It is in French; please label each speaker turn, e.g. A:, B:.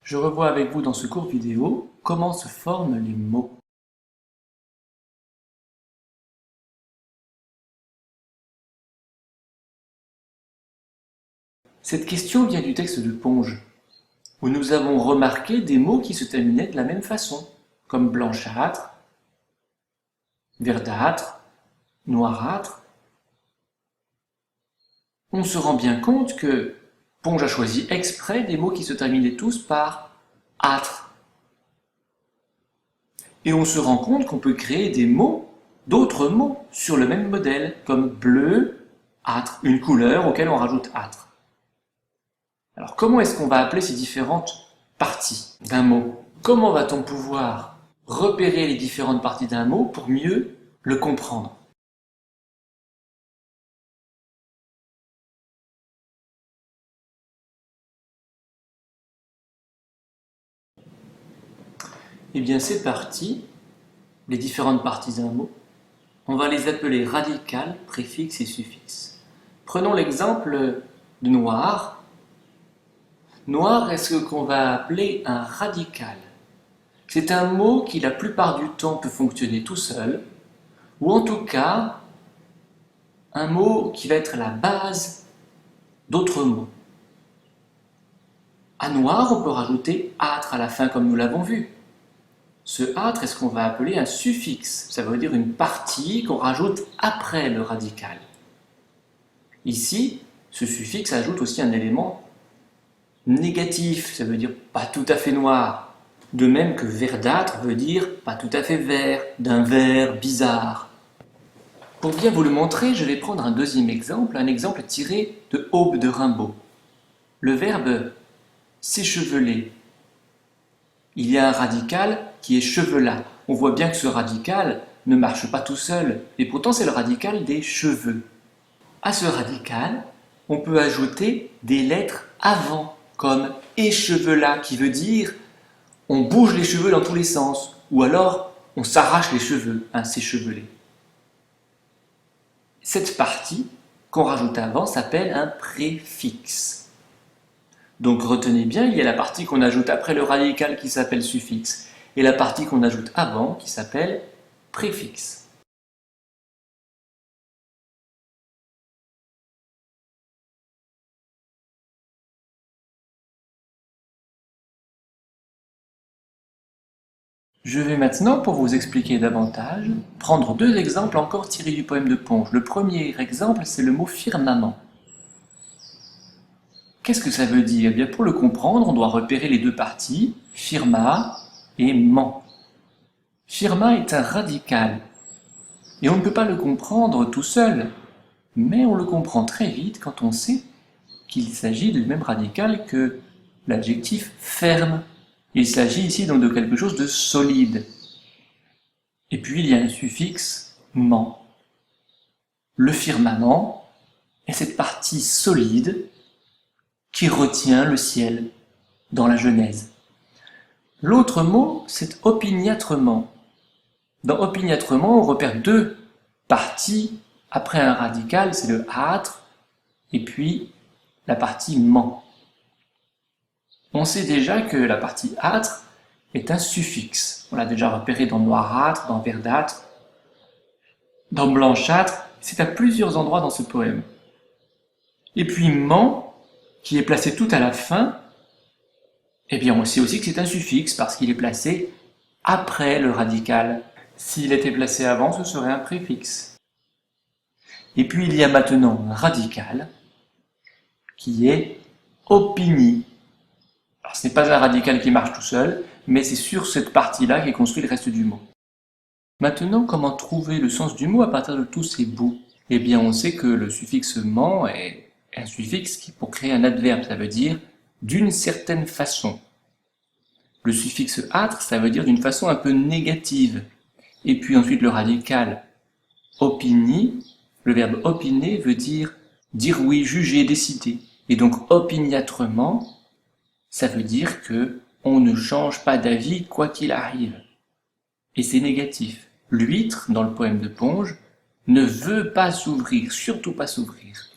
A: Je revois avec vous dans ce cours vidéo comment se forment les mots. Cette question vient du texte de Ponge, où nous avons remarqué des mots qui se terminaient de la même façon, comme blanchâtre, verdâtre, noirâtre. On se rend bien compte que Ponge a choisi exprès des mots qui se terminaient tous par âtre. Et on se rend compte qu'on peut créer des mots, d'autres mots, sur le même modèle, comme bleu, âtre, une couleur auquel on rajoute âtre. Alors comment est-ce qu'on va appeler ces différentes parties d'un mot? Comment va-t-on pouvoir repérer les différentes parties d'un mot pour mieux le comprendre? Eh bien ces parties, les différentes parties d'un mot, on va les appeler radicales, préfixes et suffixes. Prenons l'exemple de noir. Noir est ce qu'on va appeler un radical. C'est un mot qui la plupart du temps peut fonctionner tout seul, ou en tout cas, un mot qui va être la base d'autres mots. À noir, on peut rajouter âtre à la fin comme nous l'avons vu. Ce âtre est ce qu'on va appeler un suffixe, ça veut dire une partie qu'on rajoute après le radical. Ici, ce suffixe ajoute aussi un élément négatif, ça veut dire pas tout à fait noir. De même que verdâtre veut dire pas tout à fait vert, d'un vert bizarre. Pour bien vous le montrer, je vais prendre un deuxième exemple, un exemple tiré de Aube de Rimbaud. Le verbe s'écheveler. Il y a un radical qui est chevelat. On voit bien que ce radical ne marche pas tout seul, et pourtant c'est le radical des cheveux. À ce radical, on peut ajouter des lettres avant, comme échevelat, qui veut dire on bouge les cheveux dans tous les sens, ou alors on s'arrache les cheveux, s'écheveler. Cette partie qu'on rajoute avant s'appelle un préfixe. Donc retenez bien, il y a la partie qu'on ajoute après le radical qui s'appelle suffixe, et la partie qu'on ajoute avant qui s'appelle préfixe. Je vais maintenant, pour vous expliquer davantage, prendre deux exemples encore tirés du poème de Ponge. Le premier exemple, c'est le mot firmament. Qu'est-ce que ça veut dire? Eh bien, pour le comprendre, on doit repérer les deux parties, firma et ment. Firma est un radical, et on ne peut pas le comprendre tout seul, mais on le comprend très vite quand on sait qu'il s'agit du même radical que l'adjectif ferme. Il s'agit ici donc de quelque chose de solide. Et puis il y a un suffixe ment. Le firmament est cette partie solide qui retient le ciel dans la Genèse. L'autre mot, c'est opiniâtrement. Dans opiniâtrement, on repère deux parties après un radical, c'est le âtre, et puis la partie ment. On sait déjà que la partie âtre est un suffixe. On l'a déjà repéré dans noirâtre, dans verdâtre, dans blanchâtre. C'est à plusieurs endroits dans ce poème. Et puis ment, qui est placé tout à la fin, eh bien on sait aussi que c'est un suffixe parce qu'il est placé après le radical. S'il était placé avant, ce serait un préfixe. Et puis il y a maintenant un radical qui est opini. Alors ce n'est pas un radical qui marche tout seul, mais c'est sur cette partie-là qu'est construit le reste du mot. Maintenant, comment trouver le sens du mot à partir de tous ces bouts? Eh bien on sait que le suffixe ment est un suffixe qui, pour créer un adverbe, ça veut dire d'une certaine façon. Le suffixe âtre, ça veut dire d'une façon un peu négative. Et puis ensuite le radical opini, le verbe opiner veut dire oui, juger, décider. Et donc opiniâtrement, ça veut dire que on ne change pas d'avis quoi qu'il arrive. Et c'est négatif. L'huître, dans le poème de Ponge, ne veut pas s'ouvrir, surtout pas s'ouvrir.